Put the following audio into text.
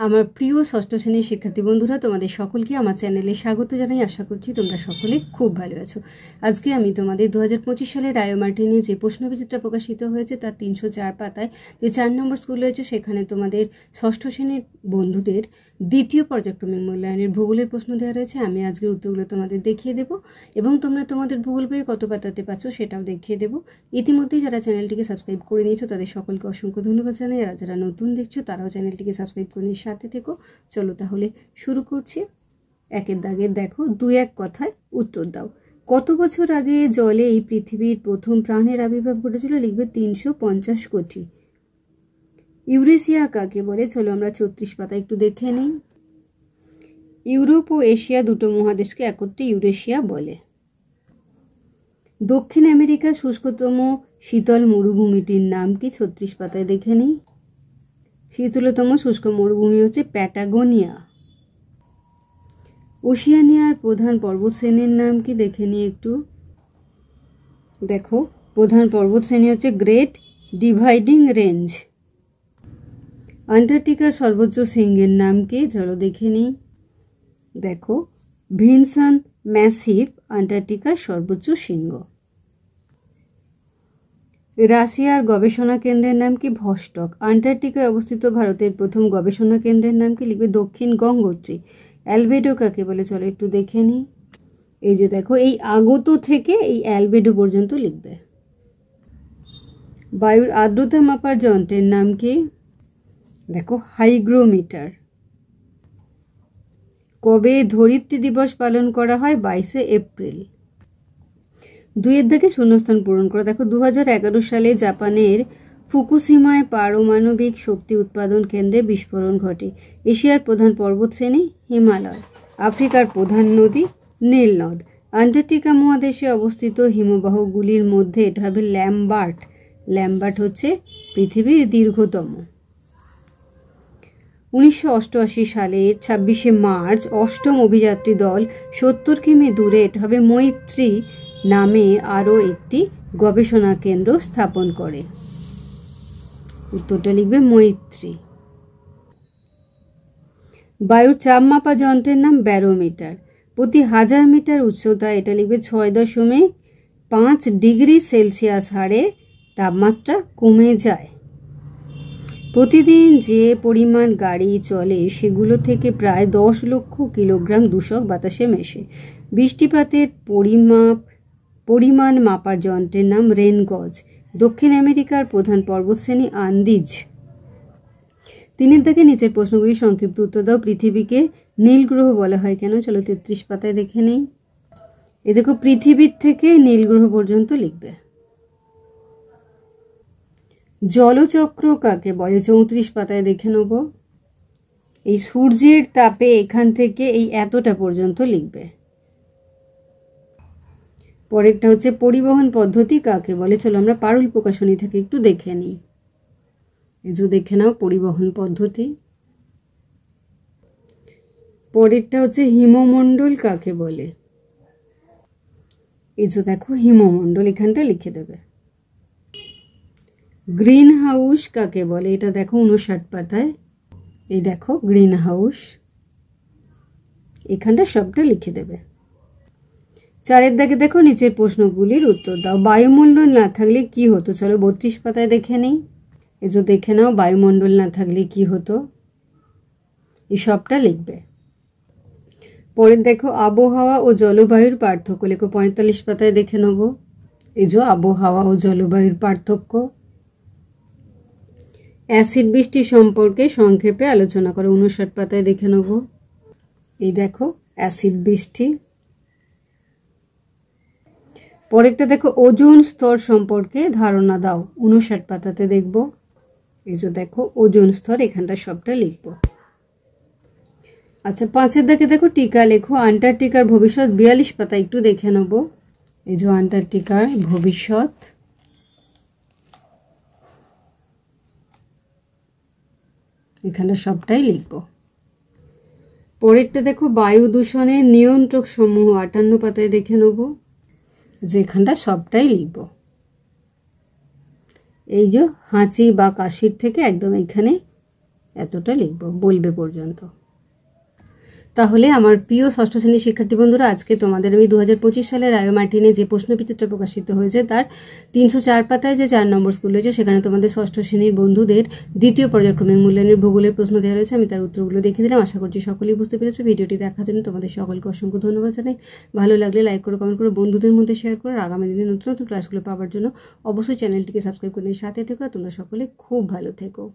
আমার প্রিয় ষষ্ঠ শ্রেণীর শিক্ষার্থী বন্ধুরা, তোমাদের সকলকে আমার চ্যানেলে স্বাগত জানাই। আশা করছি তোমরা সকলে খুব ভালো আছো। আজকে আমি তোমাদের 2025 সালের রায়ো মার্টিনে যে প্রশ্নবিচিত্রা প্রকাশিত হয়েছে তার 304 পাতায় যে 4 নম্বর স্কুল রয়েছে সেখানে তোমাদের ষষ্ঠ শ্রেণীর বন্ধুদের দ্বিতীয় পর্যায়ক্রমিক মূল্যায়নের ভূগোলের প্রশ্ন দেওয়া রয়েছে। আমি আজকের উত্তরগুলো তোমাদের দেখিয়ে দেব এবং তোমরা তোমাদের ভূগোল বইয়ে কত পাতাতে পাচ্ছ সেটাও দেখিয়ে দেব। ইতিমধ্যেই যারা চ্যানেলটিকে সাবস্ক্রাইব করে নিয়েছো তাদের সকলকে অসংখ্য ধন্যবাদ জানাই। আর যারা নতুন দেখছো তারাও চ্যানেলটিকে সাবস্ক্রাইব করে নিয়ে সাথে থেকো। চলো তাহলে শুরু করছি। একের দাগের দেখো, 2-1 কথায় উত্তর দাও। কত বছর আগে জলে এই পৃথিবীর প্রথম প্রাণের আবির্ভাব ঘটেছিল? লিখবে 350 কোটি। ইউরেশিয়া কাকে বলে? চলো আমরা 34 পাতা একটু দেখে নিই। ইউরোপ ও এশিয়া দুটো মহাদেশকে একত্রে ইউরেশিয়া বলে। দক্ষিণ আমেরিকার শুষ্কতম শীতল মরুভূমিটির নাম কি? 36 পাতায় দেখে নিই। শীতলতম শুষ্ক মরুভূমি হচ্ছে প্যাটাগোনিয়া। ওশিয়ানিয়ার প্রধান পর্বত শ্রেণীর নাম কি? দেখে নিই একটু। দেখো, প্রধান পর্বত শ্রেণী হচ্ছে গ্রেট ডিভাইডিং রেঞ্জ। আন্টার্কটিকার সর্বোচ্চ শৃঙ্গের নাম কি? চলো দেখে নিই। দেখো, ভিনসন ম্যাসিভ আন্টার্কটিকার সর্বোচ্চ শৃঙ্গ। রাশিয়ার গবেষণা কেন্দ্রের নাম কি? ভস্টক। আন্টার্কটিকায় অবস্থিত ভারতের প্রথম গবেষণা কেন্দ্রের নাম কি? লিখবে দক্ষিণ গঙ্গোত্রী। অ্যালবেডো কাকে বলে? চলো একটু দেখে নিই। এই যে দেখো, এই আগত থেকে এই অ্যালবেডো পর্যন্ত লিখবে। বায়ুর আর্দ্রতা মাপার যন্ত্রের নাম কি? দেখো, হাইগ্রোমিটার। কবে ধরিত্রী দিবস পালন করা হয়? 22শে এপ্রিল। 2-এর দাগে শূন্যস্থান পূরণ করা। দেখো, 2011 সালে জাপানের ফুকুশিমায় পারমাণবিক শক্তি উৎপাদন কেন্দ্রে বিস্ফোরণ ঘটে। এশিয়ার প্রধান পর্বত শ্রেণী হিমালয়। আফ্রিকার প্রধান নদী নীল নদ। আন্টার্কটিকা মহাদেশে অবস্থিত হিমবাহগুলির মধ্যে এটা হবে ল্যাম্বার্ট। ল্যাম্বার্ট হচ্ছে পৃথিবীর দীর্ঘতম। 1988 সালের 26শে মার্চ অষ্টম অভিযাত্রী দল 70 কিমি দূরে এটা হবে মৈত্রী নামে আরও একটি গবেষণা কেন্দ্র স্থাপন করে। উত্তরটা লিখবে মৈত্রী। বায়ুর চাপ মাপা যন্ত্রের নাম ব্যারোমিটার। প্রতি 1000 মিটার উচ্চতা এটা লিখবে 6.5 ডিগ্রি সেলসিয়াস হারে তাপমাত্রা কমে যায়। প্রতিদিন যে পরিমাণ গাড়ি চলে সেগুলো থেকে প্রায় 10 লক্ষ কিলোগ্রাম দূষক বাতাসে মেশে। বৃষ্টিপাতের পরিমাণ মাপার যন্ত্রের নাম রেনগজ। দক্ষিণ আমেরিকার প্রধান পর্বতশ্রেণী আন্দিজ। 3-এর দাগে নিচের প্রশ্নগুলি সংক্ষিপ্ত উত্তর দাও। পৃথিবীকে নীল গ্রহ বলা হয় কেন? চলো 33 পাতায় দেখে নেই। এ দেখো, পৃথিবীর থেকে নীল গ্রহ পর্যন্ত লিখবে। জলচক্র কাকে বলে? 34 পাতায় দেখে নেব। এই সূর্যের তাপে এখান থেকে এই এতটা পর্যন্ত লিখবে। পরেরটা হচ্ছে পরিবহন পদ্ধতি কাকে বলে? চলো আমরা পারুল প্রকাশনী থেকে একটু দেখে নিই। এই যে দেখে নাও, পরিবহন পদ্ধতি। পরেরটা হচ্ছে হিমমণ্ডল কাকে বলে? এই যে দেখো, হিমমণ্ডল এখানটা লিখে দেবে। গ্রিন হাউস কাকে বলে? এটা দেখো 59 পাতায়। এই দেখো, গ্রিন হাউস এখানটা সবটা লিখে দেবে। 4-এর দাগে দেখো, নিচের প্রশ্নগুলির উত্তর দাও। বায়ুমণ্ডল না থাকলে কি হতো? চলো 32 পাতায় দেখে নেই। এই যে দেখে নাও, বায়ুমণ্ডল না থাকলে কি হতো, এই সবটা লিখবে। পরের দেখো, আবহাওয়া ও জলবায়ুর পার্থক্য লেখো। 45 পাতায় দেখে নেব। এই যে আবহাওয়া ও জলবায়ুর পার্থক্য। অ্যাসিড বৃষ্টি সম্পর্কে সংক্ষেপে আলোচনা করো। 59 পাতায় দেখে নেব। এই দেখো, অ্যাসিড বৃষ্টি। পরেরটা দেখো, ওজোন স্তর সম্পর্কে ধারণা দাও। 59 পাতাতে দেখব। এই যে দেখো, ওজোন স্তর এখানটা সবটা লিখবো। আচ্ছা, 5-এর দাগে দেখো, টিকা লেখো। আন্টার্কটিকার ভবিষ্যৎ। 42 পাতা একটু দেখে নেব। এই যে আন্টার্কটিকার ভবিষ্যৎ। এখানে সবটাই লিখব। পরেরটা দেখো, বায়ু দূষণের নিয়ন্ত্রক সমূহ। 58 পাতায় দেখে নেব। যে এখানটা সবটাই লিখব। এই যে হাঁচি বা কাশির থেকে একদম এখানে এতটা লিখব, বলবে পর্যন্ত। তাহলে আমার প্রিয় ষষ্ঠ শ্রেণীর শিক্ষার্থী বন্ধুরা, আজকে তোমাদের আমি 2025 সালের রায় মার্টিনে যে প্রশ্নবিচিত্রা প্রকাশিত হয়েছে তার 304 পাতায় যে 4 নম্বর স্কুল রয়েছে সেখানে তোমাদের ষষ্ঠ শ্রেণীর বন্ধুদের দ্বিতীয় পর্যায়ক্রমিক মূল্যায়নের ভূগোলের প্রশ্ন দেওয়া রয়েছে। আমি তার উত্তরগুলো দেখে দিলাম। আশা করছি সকলেই বুঝতে পেরেছো। ভিডিওটি দেখার জন্য তোমাদের সকলকে অসংখ্য ধন্যবাদ জানাই। ভালো লাগলে লাইক করো, কমেন্ট করো, বন্ধুদের মধ্যে শেয়ার করো। আগামী দিনে নতুন নতুন ক্লাসগুলো পাওয়ার জন্য অবশ্যই চ্যানেলটিকে সাবস্ক্রাইব করে সাথে থেকো। তোমরা সকলে খুব ভালো থেকো।